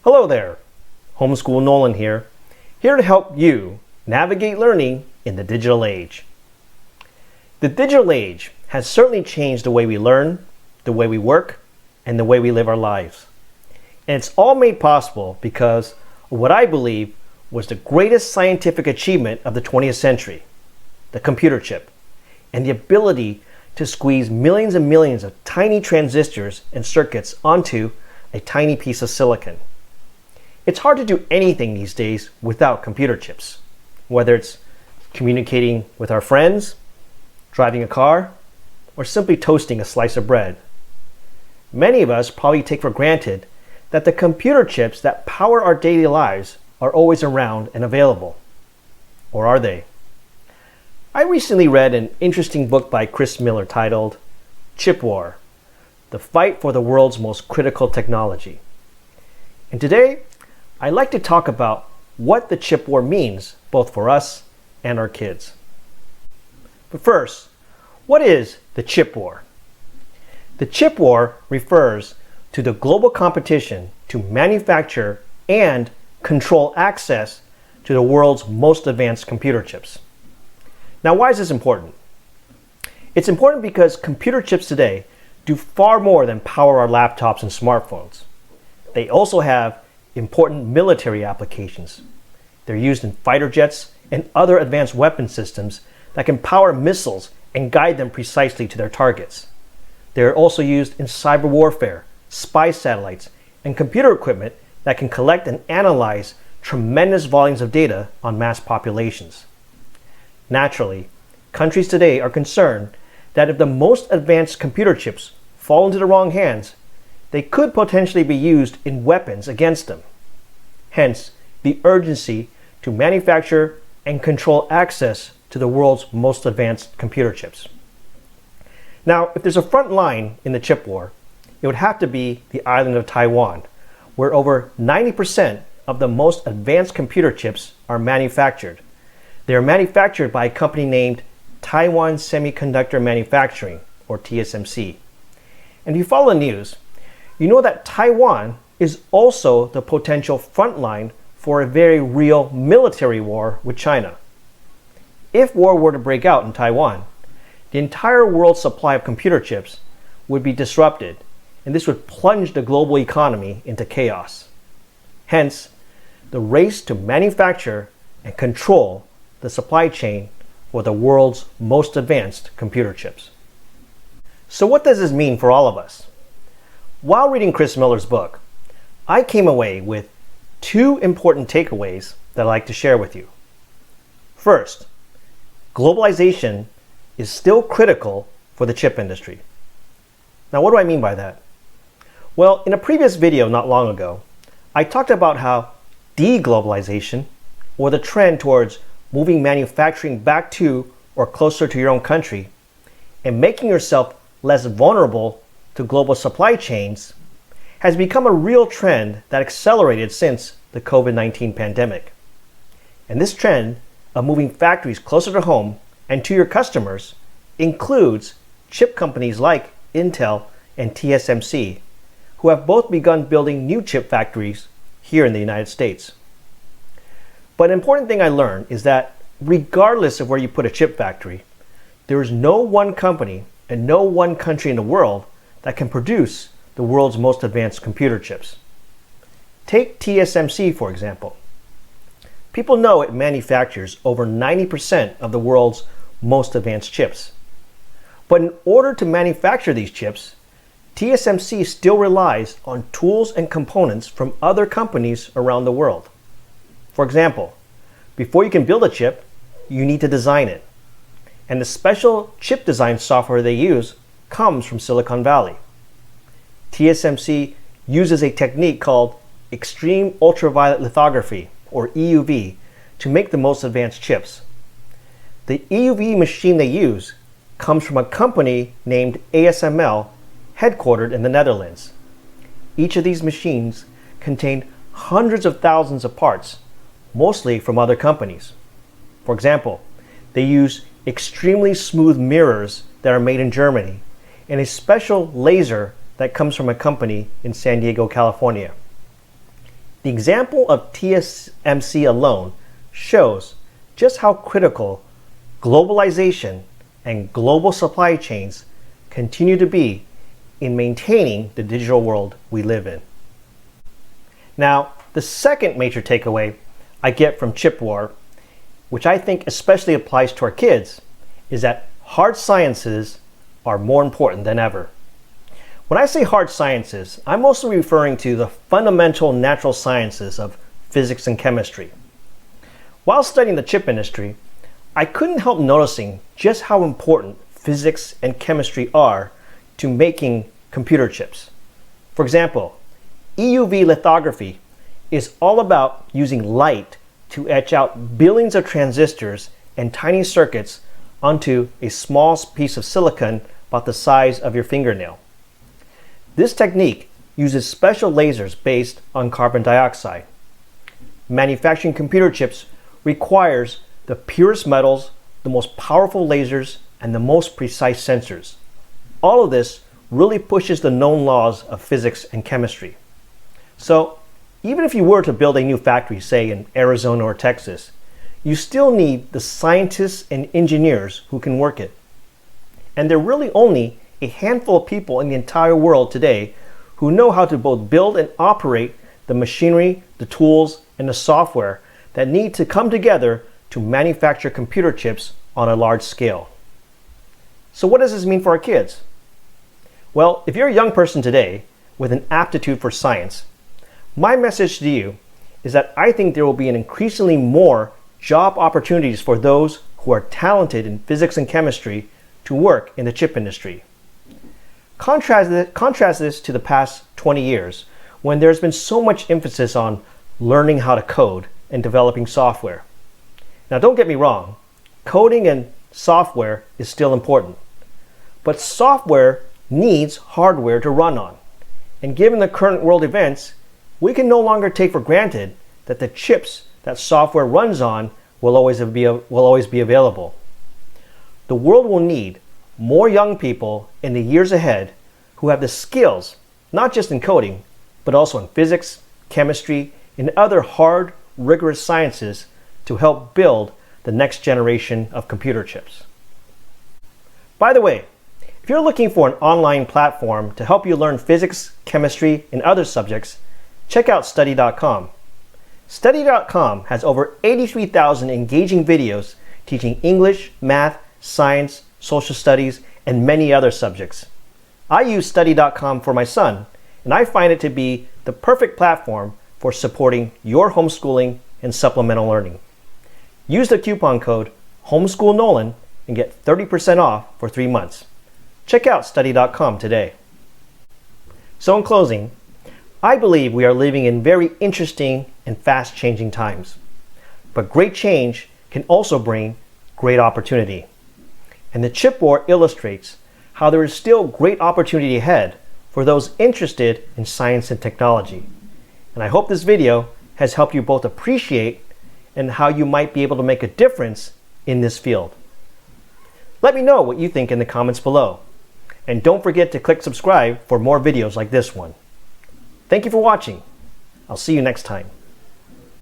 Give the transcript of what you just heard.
Hello there, Homeschool Nolan here to help you navigate learning in the digital age. The digital age has certainly changed the way we learn, the way we work, and the way we live our lives. And it's all made possible because of what I believe was the greatest scientific achievement of the 20th century, the computer chip, and the ability to squeeze millions and millions of tiny transistors and circuits onto a tiny piece of silicon. It's hard to do anything these days without computer chips, whether it's communicating with our friends, driving a car, or simply toasting a slice of bread. Many of us probably take for granted that the computer chips that power our daily lives are always around and available. Or are they? I recently read an interesting book by Chris Miller titled Chip War: The Fight for the World's Most Critical Technology. And today, I'd like to talk about what the chip war means both for us and our kids. But first, what is the chip war? The chip war refers to the global competition to manufacture and control access to the world's most advanced computer chips. Now, why is this important? It's important because computer chips today do far more than power our laptops and smartphones. They also have important military applications. They're used in fighter jets and other advanced weapon systems that can power missiles and guide them precisely to their targets. They are also used in cyber warfare, spy satellites, and computer equipment that can collect and analyze tremendous volumes of data on mass populations. Naturally, countries today are concerned that if the most advanced computer chips fall into the wrong hands, they could potentially be used in weapons against them. Hence, the urgency to manufacture and control access to the world's most advanced computer chips. Now, if there's a front line in the chip war, it would have to be the island of Taiwan, where over 90% of the most advanced computer chips are manufactured. They are manufactured by a company named Taiwan Semiconductor Manufacturing, or TSMC. And if you follow the news, you know that Taiwan is also the potential front line for a very real military war with China. If war were to break out in Taiwan, the entire world's supply of computer chips would be disrupted, and this would plunge the global economy into chaos. Hence, the race to manufacture and control the supply chain for the world's most advanced computer chips. So what does this mean for all of us? While reading Chris Miller's book, I came away with two important takeaways that I'd like to share with you. First, globalization is still critical for the chip industry. Now, what do I mean by that? Well, in a previous video not long ago, I talked about how deglobalization, or the trend towards moving manufacturing back to or closer to your own country and making yourself less vulnerable to global supply chains, has become a real trend that accelerated since the COVID-19 pandemic. And this trend of moving factories closer to home and to your customers includes chip companies like Intel and TSMC, who have both begun building new chip factories here in the United States. But an important thing I learned is that regardless of where you put a chip factory, there is no one company and no one country in the world that can produce the world's most advanced computer chips. Take TSMC, for example. People know it manufactures over 90% of the world's most advanced chips. But in order to manufacture these chips, TSMC still relies on tools and components from other companies around the world. For example, before you can build a chip, you need to design it. And the special chip design software they use comes from Silicon Valley. TSMC uses a technique called extreme ultraviolet lithography, or EUV, to make the most advanced chips. The EUV machine they use comes from a company named ASML, headquartered in the Netherlands. Each of these machines contain hundreds of thousands of parts, mostly from other companies. For example, they use extremely smooth mirrors that are made in Germany and a special laser that comes from a company in San Diego, California. The example of TSMC alone shows just how critical globalization and global supply chains continue to be in maintaining the digital world we live in. Now, the second major takeaway I get from chip war, which I think especially applies to our kids, is that hard sciences are more important than ever. When I say hard sciences, I'm mostly referring to the fundamental natural sciences of physics and chemistry. While studying the chip industry, I couldn't help noticing just how important physics and chemistry are to making computer chips. For example, EUV lithography is all about using light to etch out billions of transistors and tiny circuits onto a small piece of silicon about the size of your fingernail. This technique uses special lasers based on carbon dioxide. Manufacturing computer chips requires the purest metals, the most powerful lasers, and the most precise sensors. All of this really pushes the known laws of physics and chemistry. So, even if you were to build a new factory, say in Arizona or Texas, you still need the scientists and engineers who can work it. And there are really only a handful of people in the entire world today who know how to both build and operate the machinery, the tools, and the software that need to come together to manufacture computer chips on a large scale. So what does this mean for our kids? Well, if you're a young person today with an aptitude for science, my message to you is that I think there will be an increasingly more job opportunities for those who are talented in physics and chemistry to work in the chip industry. Contrast this to the past 20 years when there's been so much emphasis on learning how to code and developing software. Now don't get me wrong, coding and software is still important, but software needs hardware to run on. And given the current world events, we can no longer take for granted that the chips that software runs on will always be available. The world will need more young people in the years ahead who have the skills, not just in coding, but also in physics, chemistry, and other hard, rigorous sciences to help build the next generation of computer chips. By the way, if you're looking for an online platform to help you learn physics, chemistry, and other subjects, check out study.com. Study.com has over 83,000 engaging videos teaching English, math, science, social studies, and many other subjects. I use study.com for my son, and I find it to be the perfect platform for supporting your homeschooling and supplemental learning. Use the coupon code HOMESchoolNolan and get 30% off for 3 months. Check out study.com today. So in closing, I believe we are living in very interesting and fast-changing times. But great change can also bring great opportunity. And the chip war illustrates how there is still great opportunity ahead for those interested in science and technology. And I hope this video has helped you both appreciate and how you might be able to make a difference in this field. Let me know what you think in the comments below. And don't forget to click subscribe for more videos like this one. Thank you for watching. I'll see you next time.